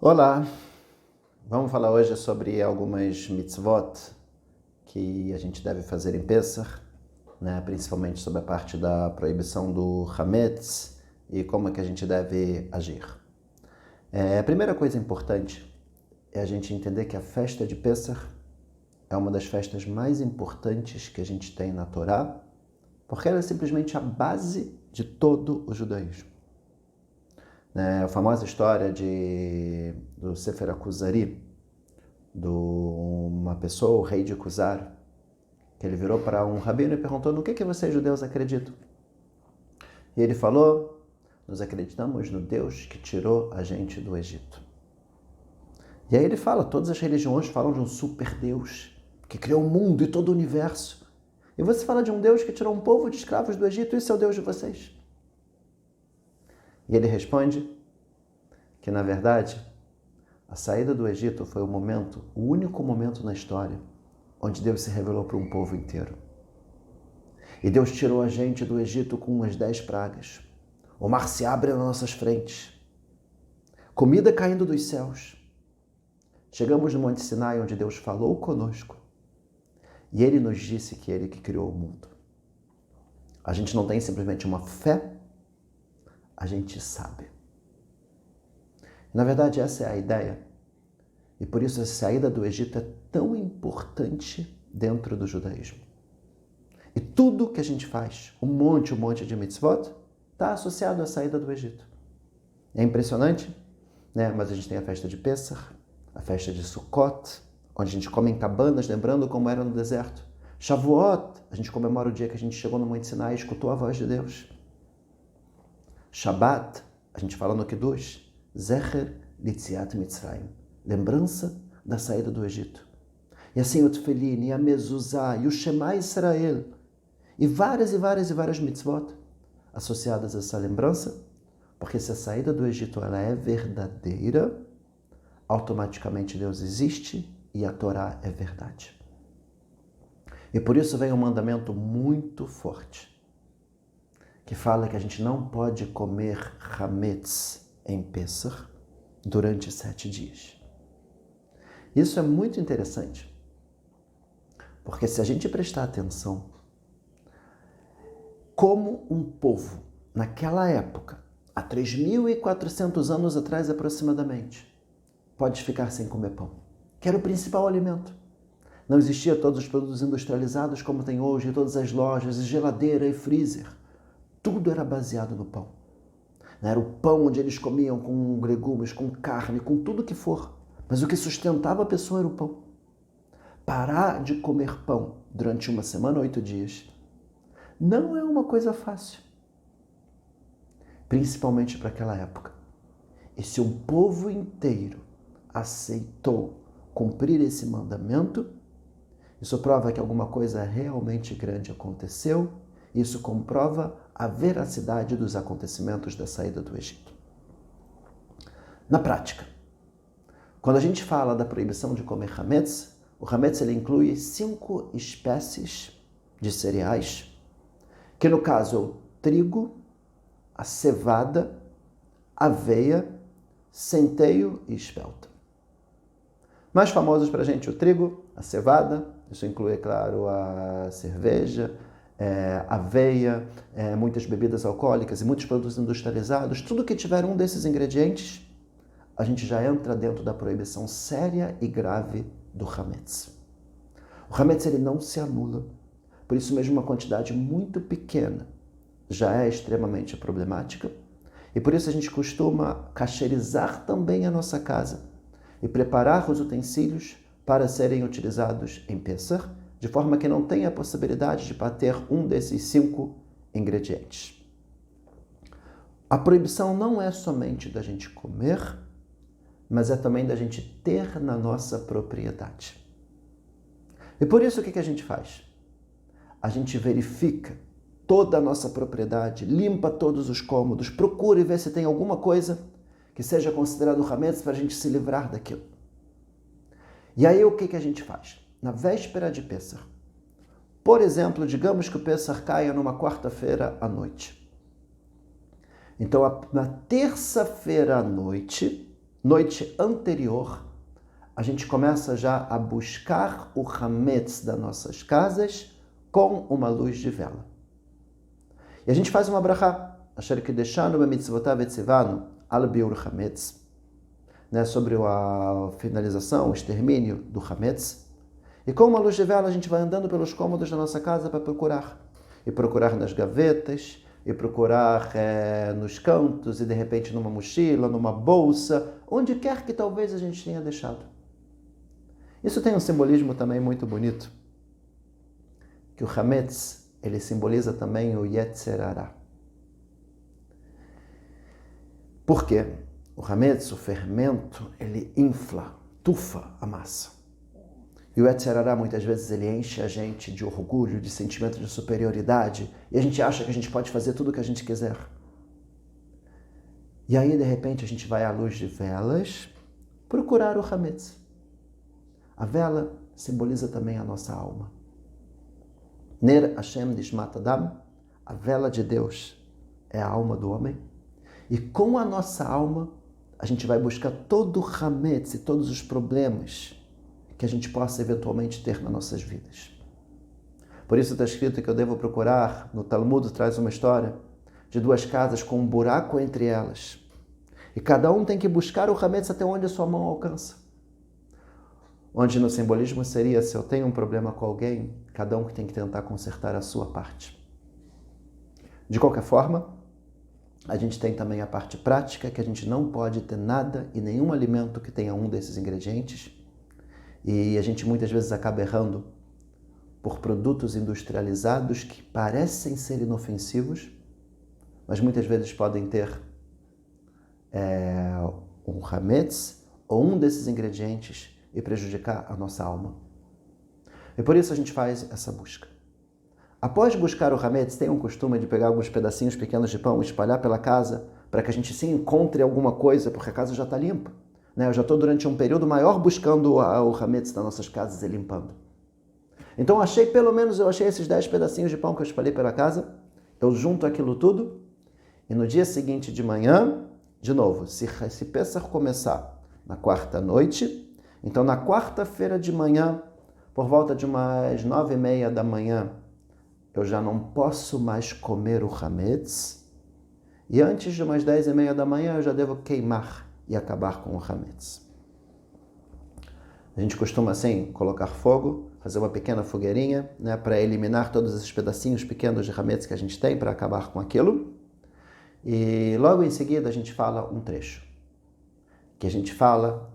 Olá, vamos falar hoje sobre algumas mitzvot que a gente deve fazer em Pessach, né? Principalmente sobre a parte da proibição do Hametz e como é que a gente deve agir. A primeira coisa importante é a gente entender que a festa de Pessach é uma das festas mais importantes que a gente tem na Torá, porque ela é simplesmente a base de todo o judaísmo. A famosa história do Sefer HaKuzari, de uma pessoa, o rei de Kuzar, que ele virou para um rabino e perguntou: no que vocês judeus acreditam? E ele falou: nós acreditamos no Deus que tirou a gente do Egito. E aí ele fala, todas as religiões falam de um super Deus que criou o mundo e todo o universo. E você fala de um Deus que tirou um povo de escravos do Egito, isso é o Deus de vocês. E ele responde que, na verdade, a saída do Egito foi o único momento na história onde Deus se revelou para um povo inteiro. E Deus tirou a gente do Egito com umas 10 pragas. O mar se abre nas nossas frentes. Comida caindo dos céus. Chegamos no Monte Sinai, onde Deus falou conosco. E Ele nos disse que Ele que criou o mundo. A gente não tem simplesmente uma fé, a gente sabe. Na verdade, essa é a ideia. E por isso a saída do Egito é tão importante dentro do judaísmo. E tudo que a gente faz, um monte de mitzvot, está associado à saída do Egito. É impressionante, né? Mas a gente tem a festa de Pessach, a festa de Sukkot, onde a gente come em cabanas, lembrando como era no deserto. Shavuot, a gente comemora o dia que a gente chegou no Monte Sinai e escutou a voz de Deus. Shabbat, a gente fala no Kiddush, Zecher Litziat Mitzrayim, lembrança da saída do Egito. E assim o Tefilin, e a Mezuzá, e o Shema Israel, e várias mitzvot associadas a essa lembrança, porque se a saída do Egito ela é verdadeira, automaticamente Deus existe e a Torá é verdade. E por isso vem um mandamento muito forte, que fala que a gente não pode comer Hametz em Pessach durante 7 dias. Isso é muito interessante, porque se a gente prestar atenção, como um povo, naquela época, há 3.400 anos atrás aproximadamente, pode ficar sem comer pão, que era o principal alimento. Não existia todos os produtos industrializados como tem hoje, todas as lojas, geladeira e freezer. Tudo era baseado no pão. Era o pão onde eles comiam com legumes, com carne, com tudo que for. Mas o que sustentava a pessoa era o pão. Parar de comer pão durante uma semana, 8 dias, não é uma coisa fácil. Principalmente para aquela época. E se um povo inteiro aceitou cumprir esse mandamento, isso prova que alguma coisa realmente grande aconteceu. Isso comprova a veracidade dos acontecimentos da saída do Egito. Na prática, quando a gente fala da proibição de comer Hametz, o Hametz ele inclui 5 espécies de cereais, que no caso é o trigo, a cevada, aveia, centeio e espelta. Mais famosos para a gente o trigo, a cevada, isso inclui, é claro, a cerveja, aveia, muitas bebidas alcoólicas e muitos produtos industrializados. Tudo que tiver um desses ingredientes, a gente já entra dentro da proibição séria e grave do Hametz. O Hametz ele não se anula, por isso mesmo uma quantidade muito pequena já é extremamente problemática, e por isso a gente costuma cacherizar também a nossa casa e preparar os utensílios para serem utilizados em Pessach, de forma que não tenha a possibilidade de bater um desses 5 ingredientes. A proibição não é somente da gente comer, mas é também da gente ter na nossa propriedade. E por isso o que a gente faz? A gente verifica toda a nossa propriedade, limpa todos os cômodos, procura e vê se tem alguma coisa que seja considerado Hametz para a gente se livrar daquilo. E aí o que a gente faz? Na véspera de Pessach, por exemplo, digamos que o Pessach caia numa quarta-feira à noite. Então, na terça-feira à noite, noite anterior, a gente começa já a buscar o Hametz das nossas casas com uma luz de vela. E a gente faz uma brachá, Asher Kideshanu b'mitzvotav etzivanu al biur Hametz, né, sobre a finalização, o extermínio do Hametz. E com uma luz de vela a gente vai andando pelos cômodos da nossa casa para procurar. E procurar nas gavetas, e procurar nos cantos, e de repente numa mochila, numa bolsa, onde quer que talvez a gente tenha deixado. Isso tem um simbolismo também muito bonito, que o Hametz, ele simboliza também o Yetzer Hara. Por quê? O Hametz, o fermento, ele infla, tufa a massa. E o Yetzer Hara, muitas vezes, ele enche a gente de orgulho, de sentimento de superioridade, e a gente acha que a gente pode fazer tudo o que a gente quiser. E aí, de repente, a gente vai à luz de velas procurar o Hametz. A vela simboliza também a nossa alma. Ner Hashem Nishmat Adam, a vela de Deus é a alma do homem. E com a nossa alma, a gente vai buscar todo o Hametz e todos os problemas que a gente possa eventualmente ter nas nossas vidas. Por isso está escrito que eu devo procurar, no Talmud traz uma história de duas casas com um buraco entre elas. E cada um tem que buscar o Hametz até onde a sua mão alcança. Onde no simbolismo seria, se eu tenho um problema com alguém, cada um que tem que tentar consertar a sua parte. De qualquer forma, a gente tem também a parte prática, que a gente não pode ter nada e nenhum alimento que tenha um desses ingredientes. E a gente muitas vezes acaba errando por produtos industrializados que parecem ser inofensivos, mas muitas vezes podem ter um Hametz ou um desses ingredientes e prejudicar a nossa alma. E por isso a gente faz essa busca. Após buscar o Hametz, tem um costume de pegar alguns pedacinhos pequenos de pão e espalhar pela casa para que a gente sim encontre alguma coisa, porque a casa já está limpa. Eu já estou durante um período maior buscando o Hametz das nossas casas e limpando. Então eu achei esses 10 pedacinhos de pão que eu espalhei pela casa, eu junto aquilo tudo, e no dia seguinte de manhã, de novo, se Pessach começar na quarta noite, então na quarta-feira de manhã, por volta de umas 9h30 da manhã, eu já não posso mais comer o Hametz, e antes de umas 10h30 da manhã eu já devo queimar e acabar com o Hametz. A gente costuma assim colocar fogo, fazer uma pequena fogueirinha, para eliminar todos esses pedacinhos pequenos de Hametz que a gente tem para acabar com aquilo. E logo em seguida a gente fala um trecho. Que a gente fala,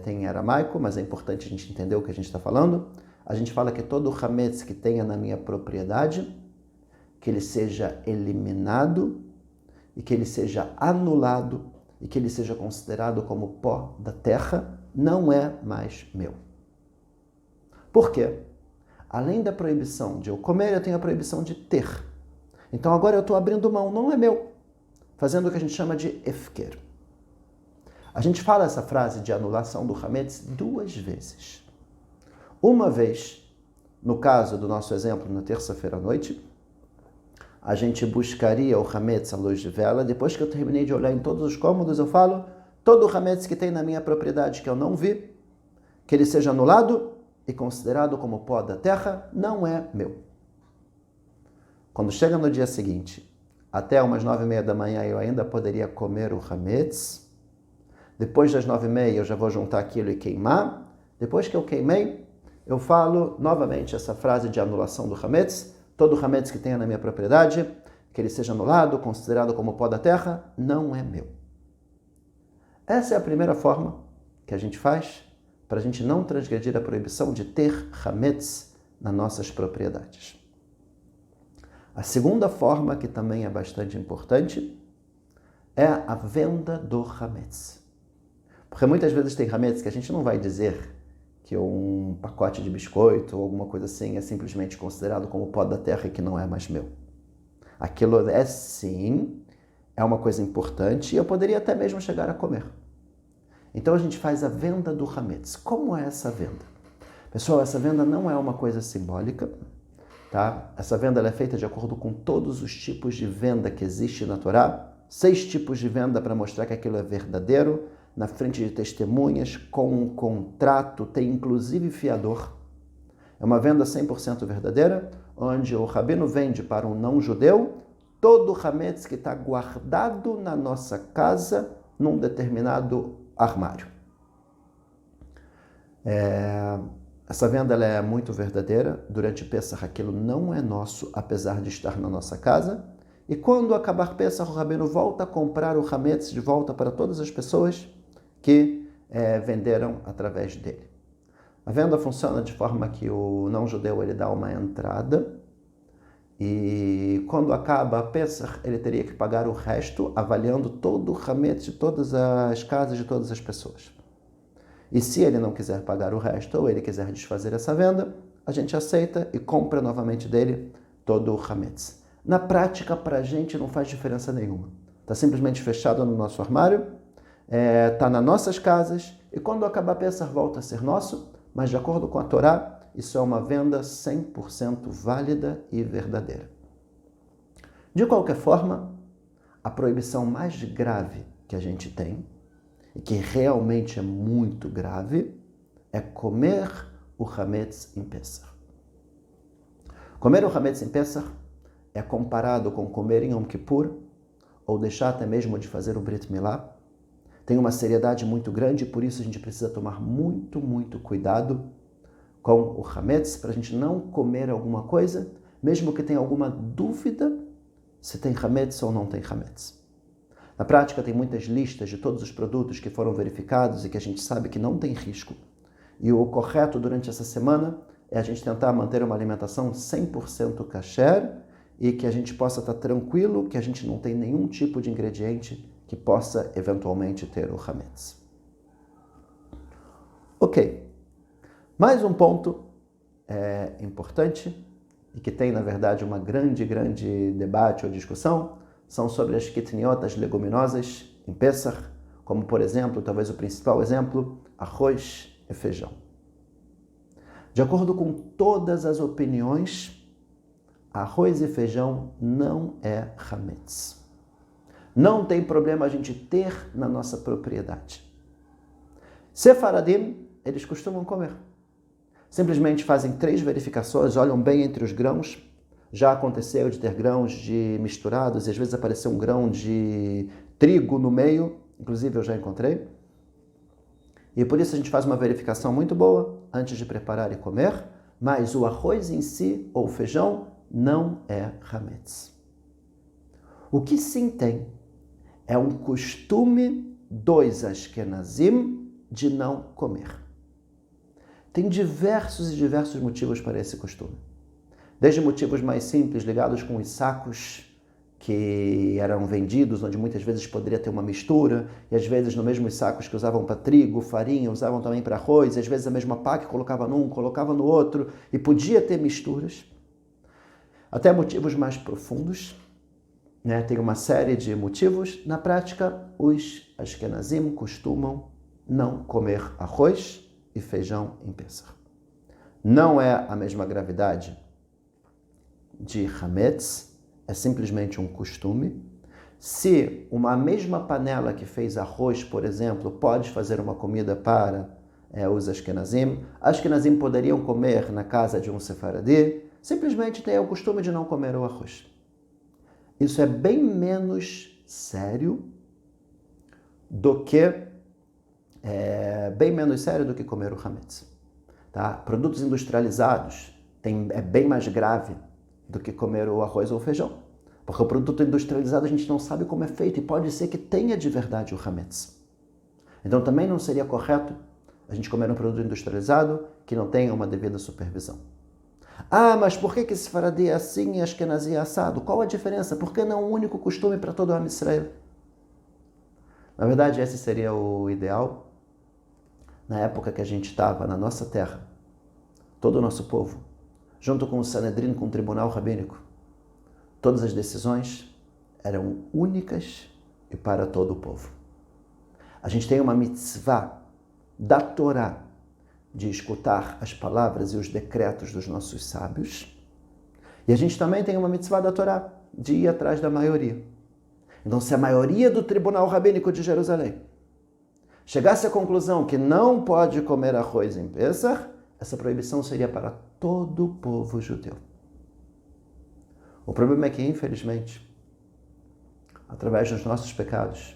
tem em aramaico, mas é importante a gente entender o que a gente está falando. A gente fala que todo o Hametz que tenha na minha propriedade, que ele seja eliminado e que ele seja anulado e que ele seja considerado como pó da terra, não é mais meu. Por quê? Além da proibição de eu comer, eu tenho a proibição de ter. Então agora eu estou abrindo mão, não é meu, fazendo o que a gente chama de efker. A gente fala essa frase de anulação do Hametz 2 vezes. Uma vez, no caso do nosso exemplo, na terça-feira à noite, a gente buscaria o Hametz à luz de vela. Depois que eu terminei de olhar em todos os cômodos, eu falo, todo o Hametz que tem na minha propriedade que eu não vi, que ele seja anulado e considerado como pó da terra, não é meu. Quando chega no dia seguinte, até umas 9h30 da manhã eu ainda poderia comer o Hametz. Depois das 9h30 eu já vou juntar aquilo e queimar. Depois que eu queimei, eu falo novamente essa frase de anulação do Hametz. Todo o Hametz que tenha na minha propriedade, que ele seja anulado, considerado como pó da terra, não é meu. Essa é a primeira forma que a gente faz para a gente não transgredir a proibição de ter Hametz nas nossas propriedades. A segunda forma, que também é bastante importante, é a venda do Hametz. Porque muitas vezes tem Hametz que a gente não vai dizer que um pacote de biscoito ou alguma coisa assim é simplesmente considerado como pó da terra e que não é mais meu. Aquilo é sim, é uma coisa importante e eu poderia até mesmo chegar a comer. Então a gente faz a venda do Hametz. Como é essa venda? Pessoal, essa venda não é uma coisa simbólica, tá? Essa venda ela é feita de acordo com todos os tipos de venda que existe na Torá. 6 tipos de venda para mostrar que aquilo é verdadeiro. na frente de testemunhas, com um contrato, tem inclusive fiador. É uma venda 100% verdadeira, onde o rabino vende para um não-judeu todo o hametz que está guardado na nossa casa num determinado armário. Essa venda ela é muito verdadeira. Durante Pesach aquilo não é nosso, apesar de estar na nossa casa. E quando acabar Pesach, o rabino volta a comprar o hametz de volta para todas as pessoas que venderam através dele. A venda funciona de forma que o não-judeu ele dá uma entrada e quando acaba a Pesach, ele teria que pagar o resto, avaliando todo o hametz de todas as casas de todas as pessoas. E se ele não quiser pagar o resto ou ele quiser desfazer essa venda, a gente aceita e compra novamente dele todo o hametz. Na prática, para a gente não faz diferença nenhuma. Está simplesmente fechado no nosso armário, está nas nossas casas e quando acabar a Pesach volta a ser nosso, mas de acordo com a Torá, isso é uma venda 100% válida e verdadeira. De qualquer forma, a proibição mais grave que a gente tem, e que realmente é muito grave, é comer o hametz em Pesach. Comer o hametz em Pesach é comparado com comer em Yom Kippur, ou deixar até mesmo de fazer o Brit Milá. Tem uma seriedade muito grande, por isso a gente precisa tomar muito, muito cuidado com o hametz, para a gente não comer alguma coisa, mesmo que tenha alguma dúvida se tem hametz ou não tem hametz. Na prática, tem muitas listas de todos os produtos que foram verificados e que a gente sabe que não tem risco. E o correto durante essa semana é a gente tentar manter uma alimentação 100% kasher e que a gente possa estar tranquilo que a gente não tem nenhum tipo de ingrediente que possa eventualmente ter o hametz. Ok. Mais um ponto importante e que tem, na verdade, uma grande debate ou discussão são sobre as kitniot, as leguminosas em Pesach, como, por exemplo, talvez o principal exemplo, arroz e feijão. De acordo com todas as opiniões, arroz e feijão não é hametz. Não tem problema a gente ter na nossa propriedade. Sefaradim, eles costumam comer. Simplesmente fazem 3 verificações, olham bem entre os grãos. Já aconteceu de ter grãos misturados e às vezes apareceu um grão de trigo no meio, inclusive eu já encontrei. E por isso a gente faz uma verificação muito boa antes de preparar e comer, mas o arroz em si, ou feijão, não é hametz. O que sim tem é um costume dos Ashkenazim de não comer. Tem diversos motivos para esse costume. Desde motivos mais simples, ligados com os sacos que eram vendidos, onde muitas vezes poderia ter uma mistura, e às vezes nos mesmos sacos que usavam para trigo, farinha, usavam também para arroz, e às vezes a mesma pá que colocava num, colocava no outro, e podia ter misturas. Até motivos mais profundos, né? Tem uma série de motivos. Na prática, os Ashkenazim costumam não comer arroz e feijão em Pesach. Não é a mesma gravidade de hametz, é simplesmente um costume. Se uma mesma panela que fez arroz, por exemplo, pode fazer uma comida para os Ashkenazim poderiam comer na casa de um sefaradi, simplesmente tem o costume de não comer o arroz. Isso é bem menos sério do que comer o hametz. Tá? Produtos industrializados é bem mais grave do que comer o arroz ou o feijão. Porque o produto industrializado a gente não sabe como é feito e pode ser que tenha de verdade o hametz. Então também não seria correto a gente comer um produto industrializado que não tenha uma devida supervisão. Ah, mas por que esse Sefaradi é assim e Ashkenazi é assado? Qual a diferença? Por que não um único costume para todo o Am Israel? Na verdade, esse seria o ideal. Na época que a gente estava na nossa terra, todo o nosso povo, junto com o Sanedrin, com o tribunal rabínico, todas as decisões eram únicas e para todo o povo. A gente tem uma mitzvah da Torá de escutar as palavras e os decretos dos nossos sábios. E a gente também tem uma mitzvah da Torá de ir atrás da maioria. Então, se a maioria do tribunal rabínico de Jerusalém chegasse à conclusão que não pode comer arroz em Pêssar, essa proibição seria para todo o povo judeu. O problema é que, infelizmente, através dos nossos pecados,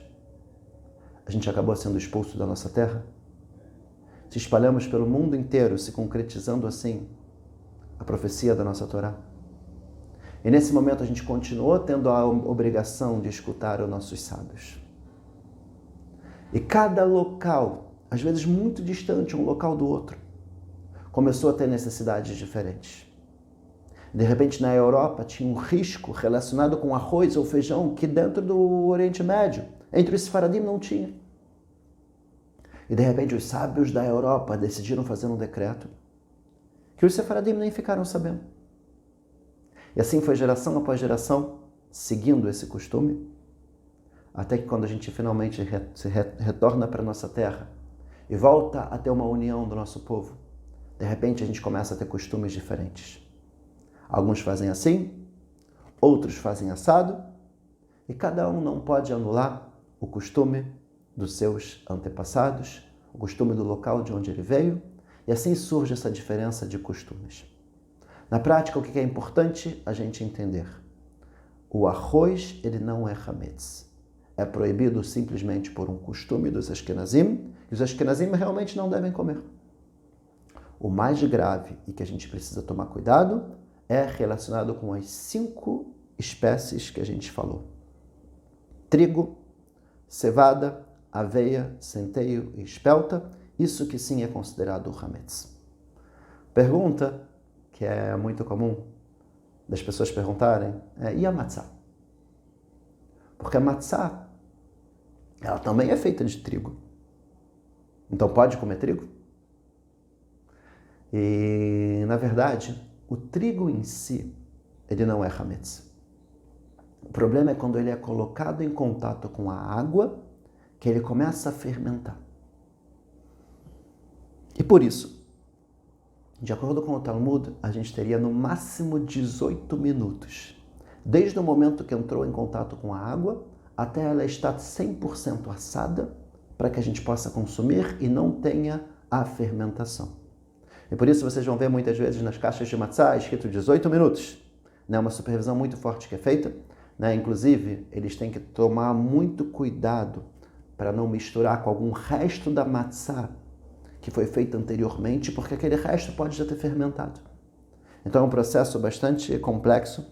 a gente acabou sendo expulso da nossa terra. Se espalhamos pelo mundo inteiro, se concretizando assim a profecia da nossa Torá. E nesse momento a gente continuou tendo a obrigação de escutar os nossos sábios. E cada local, às vezes muito distante um local do outro, começou a ter necessidades diferentes. De repente, na Europa, tinha um risco relacionado com arroz ou feijão que dentro do Oriente Médio, entre os Sefaradim, não tinha. E de repente, os sábios da Europa decidiram fazer um decreto que os Sefaradim nem ficaram sabendo. E assim foi geração após geração, seguindo esse costume, até que quando a gente finalmente retorna para a nossa terra e volta a ter uma união do nosso povo, de repente a gente começa a ter costumes diferentes. Alguns fazem assim, outros fazem assado, e cada um não pode anular o costume dos seus antepassados, o costume do local de onde ele veio, e assim surge essa diferença de costumes. Na prática, o que é importante a gente entender? O arroz, ele não é hametz. É proibido simplesmente por um costume dos Ashkenazim, e os Ashkenazim realmente não devem comer. O mais grave e que a gente precisa tomar cuidado é relacionado com as 5 espécies que a gente falou. Trigo, cevada, aveia, centeio e espelta, isso que sim é considerado o hametz. Pergunta que é muito comum das pessoas perguntarem é: e a matzá? Porque a matzá, ela também é feita de trigo. Então pode comer trigo? E, na verdade, o trigo em si, ele não é hametz. O problema é quando ele é colocado em contato com a água, que ele começa a fermentar. E por isso, de acordo com o Talmud, a gente teria no máximo 18 minutos, desde o momento que entrou em contato com a água, até ela estar 100% assada, para que a gente possa consumir e não tenha a fermentação. E por isso vocês vão ver muitas vezes nas caixas de matzá escrito 18 minutos. Uma supervisão muito forte que é feita. Inclusive, eles têm que tomar muito cuidado para não misturar com algum resto da matzá que foi feita anteriormente, porque aquele resto pode já ter fermentado. Então é um processo bastante complexo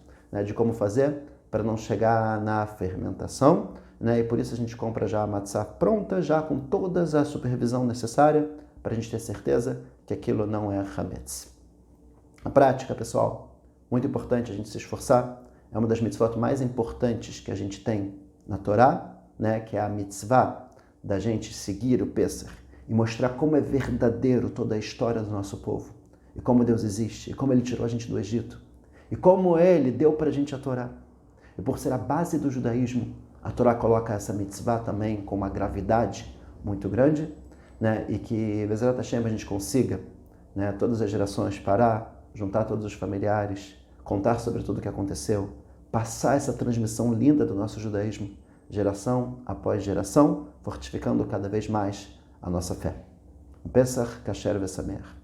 de como fazer para não chegar na fermentação. E por isso a gente compra já a matzá pronta, já com toda a supervisão necessária, para a gente ter certeza que aquilo não é hametz. Na prática, pessoal, muito importante a gente se esforçar. É uma das mitzvot mais importantes que a gente tem na Torá, que é a mitzvah da gente seguir o Pêssar e mostrar como é verdadeiro toda a história do nosso povo, e como Deus existe, e como Ele tirou a gente do Egito, e como Ele deu para a gente a Torá. E por ser a base do judaísmo, a Torá coloca essa mitzvah também com uma gravidade muito grande, e que, Bezerra Hashem, a gente consiga, todas as gerações parar, juntar todos os familiares, contar sobre tudo o que aconteceu, passar essa transmissão linda do nosso judaísmo, geração após geração, fortificando cada vez mais a nossa fé. Pesach Kasher Vesameach.